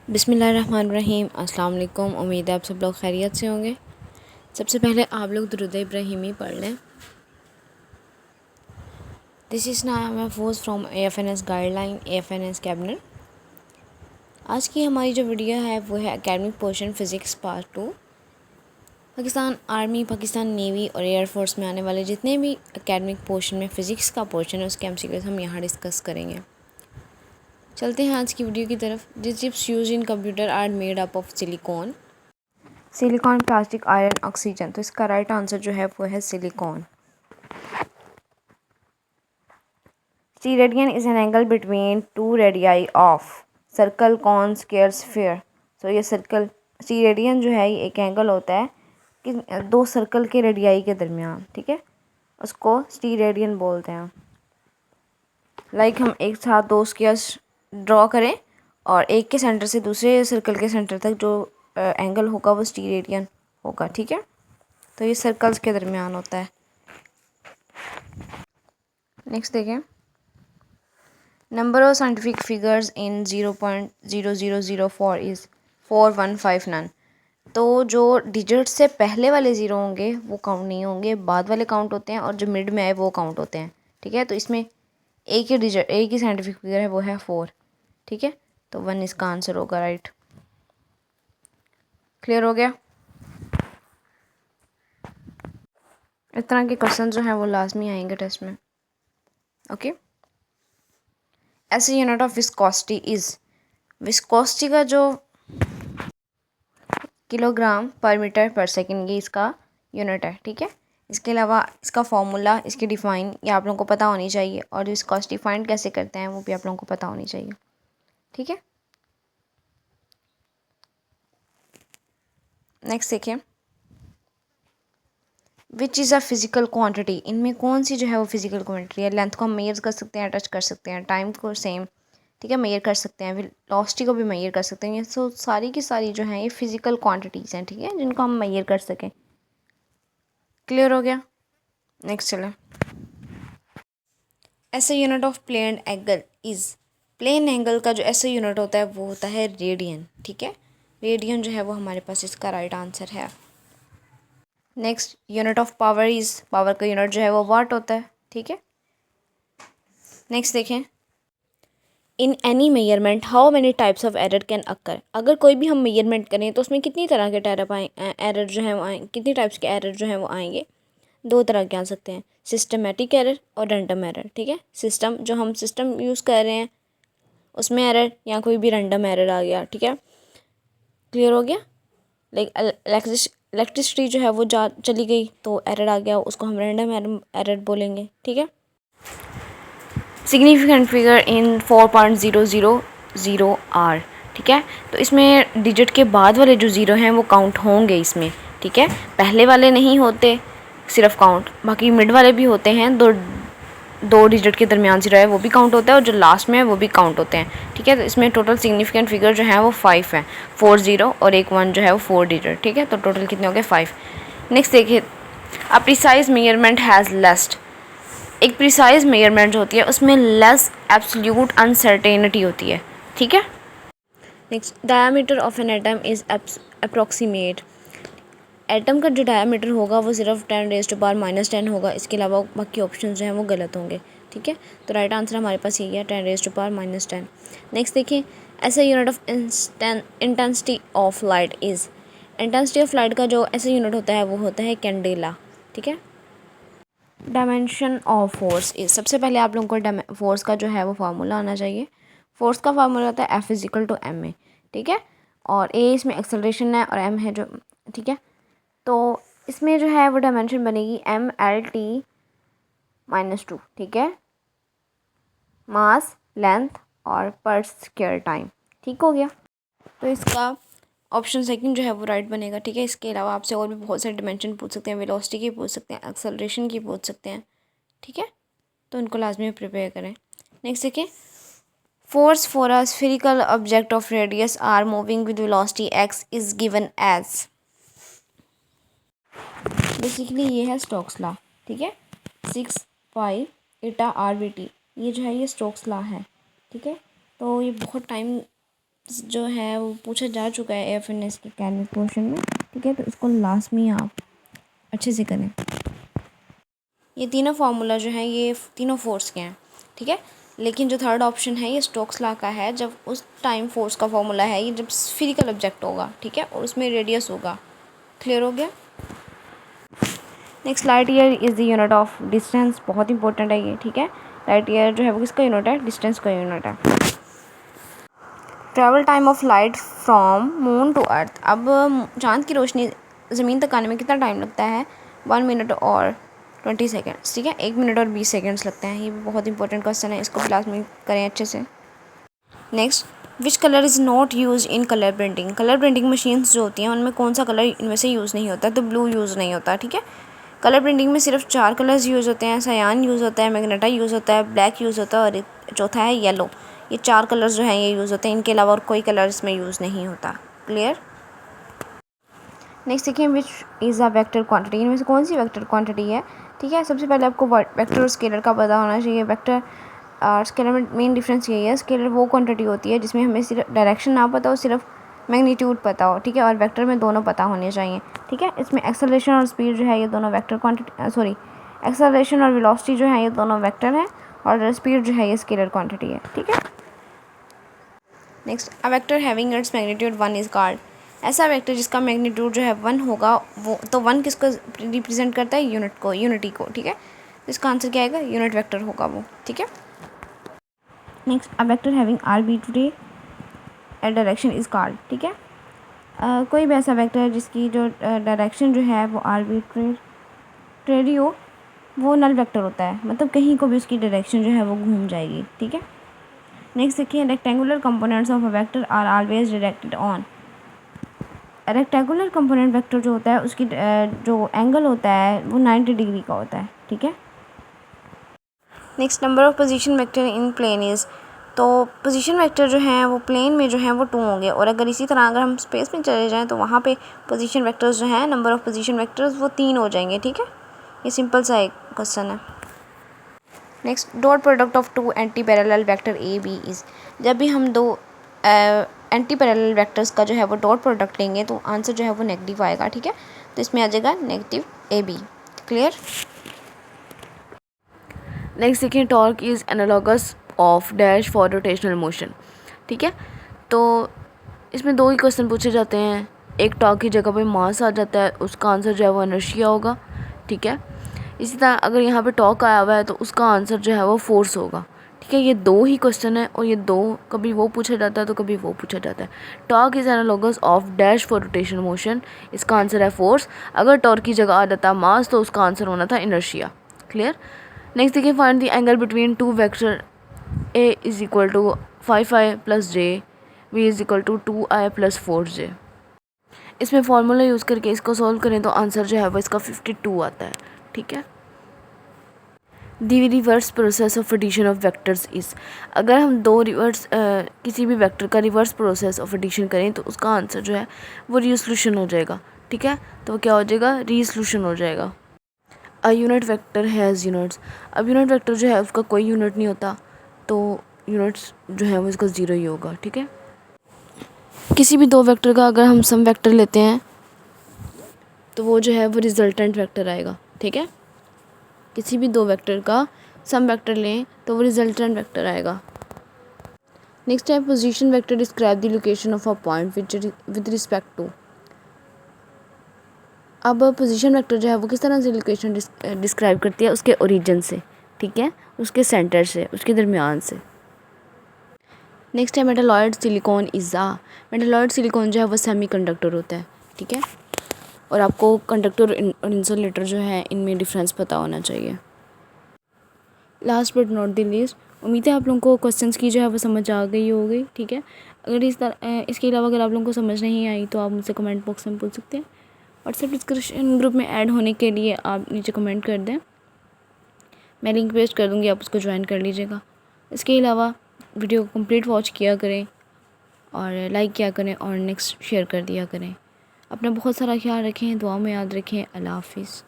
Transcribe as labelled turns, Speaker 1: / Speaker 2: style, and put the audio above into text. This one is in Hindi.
Speaker 1: बिस्मिल्लाहिर्रहमानिर्रहीम। अस्सलाम वालेकुम। उम्मीद है आप सब लोग खैरियत से होंगे। सबसे पहले आप लोग दुरूद इब्राहिमी पढ़ लें। दिस इज़ नाया महफूज from AFNS guideline AFNS cabinet. आज की हमारी जो वीडियो है वो है academic portion physics part 2। Pakistan army, Pakistan navy और एयरफोर्स में आने वाले जितने भी एकेडमिक पोर्शन में फ़िज़िक्स का पोर्शन है उसके MCQs हम यहाँ डिस्कस करेंगे। चलते हैं आज की वीडियो की तरफ। The chips use in computer are made up of silicon, plastic, iron, oxygen. तो इसका राइट आंसर जो है वो है silicon. Steradian is an angle between two radii of circle, cone, square, sphere. तो ये सर्कल स्टीरेडियन जो है ये एक एंगल होता है कि दो सर्कल के रेडियाई के दरमियान, ठीक है, उसको स्टीरेडियन बोलते हैं। लाइक हम एक साथ दो स्क्वायर्स ड्रॉ करें और एक के सेंटर से दूसरे सर्कल के सेंटर तक जो एंगल होगा वो स्टीरेडियन होगा, ठीक है। तो ये सर्कल्स के दरमियान होता है। नेक्स्ट देखें, number of scientific figures in 0.0004 is 4159 none. तो जो डिजिट से पहले वाले ज़ीरो होंगे वो काउंट नहीं होंगे, बाद वाले काउंट होते हैं, और जो मिड में है वो काउंट होते हैं, ठीक है। तो इसमें एक ही साइंटिफिक फिगर है वो है 4, ठीक है। तो 1 इसका आंसर होगा, राइट। क्लियर हो गया। इस तरह के क्वेश्चन जो हैं वो लाजमी आएंगे टेस्ट में, ओके। ऐसे unit of viscosity is, viscosity का जो किलोग्राम पर मीटर पर सेकंड ये इसका यूनिट है, ठीक है। इसके अलावा इसका फॉर्मूला, इसकी डिफ़ाइन ये आप लोगों को पता होनी चाहिए, और विस्कोसिटी फाइंड कैसे करते हैं वो भी आप लोगों को पता होनी चाहिए, ठीक है। नेक्स्ट देखिए, which is a physical quantity. इनमें कौन सी जो है वो फिज़िकल क्वांटिटी है। लेंथ को हम मेजर कर सकते हैं, टच कर सकते हैं, टाइम को सेम, ठीक है, मेजर कर सकते हैं, वेलोसिटी को भी मेजर कर सकते हैं। ये सो सारी की सारी जो हैं ये फिज़िकल क्वांटिटीज़ हैं, ठीक है, जिनको हम मेजर कर सकें। क्लियर हो गया। नेक्स्ट चलें, ऐसे unit of plane angle is, plane angle का जो ऐसे यूनिट होता है वो होता है रेडियन, ठीक है। रेडियन जो है वो हमारे पास इसका राइट आंसर है। Next, unit of power is, power का यूनिट जो है वो वाट होता है, ठीक है। नेक्स्ट देखें, in any measurement how many types of error can occur. अगर कोई भी हम मेजरमेंट करें तो उसमें कितनी तरह के एरर जो है वो आए, कितनी टाइप्स के एरर जो हैं वो आएंगे। दो तरह के आ सकते हैं, सिस्टमेटिक एरर और रैंडम एरर, ठीक है। सिस्टम जो हम सिस्टम यूज़ कर रहे हैं उसमें एरर, या कोई भी रैंडम एरर आ गया, ठीक है। क्लियर हो गया। लाइक इलेक्ट्रिसिटी जो है वो चली गई तो एरर आ गया, उसको हम रैंडम एरर बोलेंगे, ठीक है। सिग्निफिकेंट फिगर इन 4.000 आर, ठीक है। तो इसमें डिजिट के बाद वाले जो ज़ीरो हैं वो काउंट होंगे इसमें, ठीक है। पहले वाले नहीं होते सिर्फ काउंट, बाकी मिड वाले भी होते हैं, दो डिजिट के दरमियान ज़ीरो है वो भी काउंट होता है, और जो लास्ट में है वो भी काउंट होते हैं, ठीक है। तो इसमें टोटल सिग्निफिकेंट फिगर जो है वो 5 हैं, 4 0 और एक 1 जो है वो 4 डिजिट, ठीक है। तो टोटल कितने हो गए, 5। नेक्स्ट देखिए, अ प्रिसाइज मेजरमेंट हैज़ लेस्ट। एक प्रिसाइज मेजरमेंट जो होती है उसमें लेस एब्सोल्यूट अनसर्टेनिटी होती है, ठीक है। Next, diameter of an atom is approximate. Atom का जो डायमीटर होगा वो सिर्फ 10⁻⁻10 होगा, इसके अलावा बाकी ऑप्शन जो हैं वो गलत होंगे, ठीक है। तो राइट आंसर हमारे पास यही है, 10⁻⁻10। नेक्स्ट देखिए, ऐसा unit of intensity of light is, intensity of light का जो ऐसा यूनिट होता है वो होता है कैंडेला, ठीक है। डायमेंशन ऑफ फोर्स इज, सबसे पहले आप लोगों को फोर्स का जो है वो फार्मूला आना चाहिए। फोर्स का फार्मूला होता है F=ma, ठीक है। और a इसमें एक्सेलरेशन है और m है जो, ठीक है। तो इसमें जो है वो डायमेंशन बनेगी mLT-2, ठीक है, मास, लेंथ और पर स्क्वायर टाइम, ठीक हो गया। तो इसका ऑप्शन सेकंड जो है वो राइट बनेगा, ठीक है। इसके अलावा आपसे और भी बहुत सारे डायमेंशन पूछ सकते हैं, वेलोसिटी की पूछ सकते हैं, एक्सेलरेशन की पूछ सकते हैं, ठीक है। तो उनको लाजमी प्रिपेयर करें। नेक्स्ट देखिए, force for a spherical object of radius R moving with velocity x is given as, basically ये है स्टोक्स लॉ, ठीक है। 6 π/r/v/t, ये जो है ये स्टोक्स लॉ है, ठीक है। तो ये बहुत टाइम जो है वो पूछा जा चुका है AFNS के कैलकुलस पोर्शन में, ठीक है। तो इसको लास्ट में आप अच्छे से करें। ये तीनों फार्मूला जो हैं ये तीनों फोर्स के हैं, ठीक है। लेकिन जो थर्ड ऑप्शन है ये स्टोक्स लॉ का है, जब उस टाइम फोर्स का फार्मूला है ये जब स्फीरिकल ऑब्जेक्ट होगा, ठीक है, और उसमें रेडियस होगा। क्लियर हो गया। Next, light year is the unit of distance. बहुत इंपॉर्टेंट है ये, ठीक है। लाइट ईयर जो है वो किसका यूनिट है? डिस्टेंस का यूनिट है। Travel time of light from moon to earth. अब चांद की रोशनी ज़मीन तक आने में कितना टाइम लगता है? 1 मिनट और 20 सेकेंड्स, ठीक है। 1 मिनट और 20 सेकेंड्स लगते हैं। ये भी बहुत इंपॉर्टेंट क्वेश्चन है, इसको क्लास में करें अच्छे से। Next, which colour is not use in colour printing. Colour printing machines जो होती हैं उनमें कौन सा कलर इनमें से यूज़ नहीं होता? तो ब्लू यूज़ नहीं होता, ठीक है। कलर प्रिंटिंग में सिर्फ 4 कलर्स यूज़ होते हैं। सायान यूज़ होता है, मैग्नेटा यूज़ होता है, ब्लैक यूज़ होता है और चौथा है येलो। ये 4 कलर्स जो हैं ये यूज़ होते हैं, इनके अलावा और कोई कलर इसमें यूज़ नहीं होता। क्लियर। नेक्स्ट देखिए, which is a vector quantity. इनमें से कौन सी वेक्टर क्वांटिटी है, ठीक है। सबसे पहले आपको वेक्टर और स्केलर का पता होना चाहिए। वेक्टर और स्केलर में मेन डिफरेंस यही है, स्केलर वो क्वांटिटी होती है जिसमें हमें सिर्फ डायरेक्शन ना पता हो, सिर्फ मैग्नीट्यूड पता हो, ठीक है। और वेक्टर में दोनों पता होने चाहिए, ठीक है। इसमें एक्सेलरेशन और स्पीड जो है ये दोनों वेक्टर क्वांटिटी, एक्सेलरेशन और वेलोसिटी जो है ये दोनों वेक्टर हैं, और स्पीड जो है ये स्केलर क्वांटिटी है, ठीक है। Next, a vector having its magnitude 1 is called. ऐसा वेक्टर जिसका मैग्नीट्यूड जो है 1 होगा, वो तो 1 किसको रिप्रेजेंट करता है? यूनिटी को, ठीक है। तो इसका आंसर क्या आएगा? यूनिट वेक्टर होगा वो, ठीक है। Next, a vector having arbitrary direction is called, ठीक है। कोई भी ऐसा वेक्टर है जिसकी जो डायरेक्शन जो है वो आर्बिट्रेरी हो, वो नल वेक्टर होता है, मतलब कहीं को भी उसकी डायरेक्शन जो है वो घूम जाएगी, ठीक है। नेक्स्ट देखिए, rectangular components of a vector are always directed on. Rectangular component vector जो होता है उसकी जो एंगल होता है वो 90 डिग्री का होता है, ठीक है। Next, number of position vector in plane is. तो पोजीशन वेक्टर जो हैं वो प्लेन में जो हैं वो 2 होंगे, और अगर इसी तरह अगर हम स्पेस में चले जाएं तो वहाँ पे पोजीशन वेक्टर्स जो हैं, नंबर ऑफ पोजीशन वेक्टर्स वो 3 हो जाएंगे, ठीक है। ये सिंपल सा एक क्वेश्चन है। Next, dot product of 2 anti parallel vector A B is. जब भी हम 2 एंटी पैरेलल वेक्टर्स का जो है वो डॉट प्रोडक्ट लेंगे तो आंसर जो है वो नेगेटिव आएगा, ठीक है। तो इसमें आ जाएगा negative A B. Clear. Next देखिए, torque is analogous of dash for rotational motion, ठीक है। तो इसमें 2 ही क्वेश्चन पूछे जाते हैं। एक टॉर्क की जगह पे मास आ जाता है, उसका आंसर जो है वो इनर्शिया होगा, ठीक है। इसी तरह अगर यहाँ पे टॉर्क आया हुआ है तो उसका आंसर जो है वो फोर्स होगा, ठीक है। ये 2 ही क्वेश्चन है, और ये 2 कभी वो पूछा जाता है तो कभी वो पूछा जाता है। Torque is analogous of dash for rotational motion, इसका आंसर है फोर्स। अगर टॉर्क की जगह आ जाता मास तो उसका आंसर होना था इनर्शिया। क्लियर। नेक्स्ट देखिए, find the angle between 2 vector a is equal to 5i plus J, v is equal to 2i plus 4j। इसमें फार्मूला यूज़ करके इसको सॉल्व करें तो आंसर जो है वो इसका 52 आता है, ठीक है। The reverse process of addition of vectors is. अगर हम 2 किसी भी वेक्टर का रिवर्स प्रोसेस ऑफ एडिशन करें तो उसका आंसर जो है वो रीसोल्यूशन हो जाएगा, ठीक है। तो क्या हो जाएगा? रीसोल्यूशन हो जाएगा। A unit vector has units. अब यूनिट वेक्टर जो है उसका कोई यूनिट नहीं होता, तो यूनिट्स जो है वो इसका 0 ही होगा, ठीक है। किसी भी 2 वेक्टर का अगर हम सम वेक्टर लेते हैं तो वो जो है वो रिजल्टेंट वेक्टर आएगा, ठीक है। किसी भी 2 वेक्टर का सम वेक्टर लें तो वो रिजल्टेंट वेक्टर आएगा। नेक्स्ट है, position vector describe the location of a point with respect to. अब पोजीशन वेक्टर जो है वो किस तरह से लोकेशन डिस्क्राइब करती है? उसके ओरिजिन से, ठीक है, उसके सेंटर से, उसके दरमियान से। नेक्स्ट है, मेटालॉइड सिलिकॉन इज़ा। मेटालॉइड सिलिकॉन जो है वो सेमीकंडक्टर होता है, ठीक है। और आपको कंडक्टर और इंसुलेटर जो है इनमें डिफरेंस पता होना चाहिए। Last but not the least, उम्मीद है आप लोगों को क्वेश्चंस की जो है वो समझ आ गई होगी, ठीक है। अगर इसके अलावा अगर आप लोगों को समझ नहीं आई तो आप मुझसे कमेंट बॉक्स में पूछ सकते हैं। व्हाट्सएप डिस्कशन ग्रुप में ऐड होने के लिए आप नीचे कमेंट कर दें, मैं लिंक पेस्ट कर दूँगी, आप उसको ज्वाइन कर लीजिएगा। इसके अलावा वीडियो को कंप्लीट वॉच किया करें और लाइक किया करें और नेक्स्ट शेयर कर दिया करें। अपना बहुत सारा ख्याल रखें, दुआ में याद रखें। अल्लाह हाफिज़।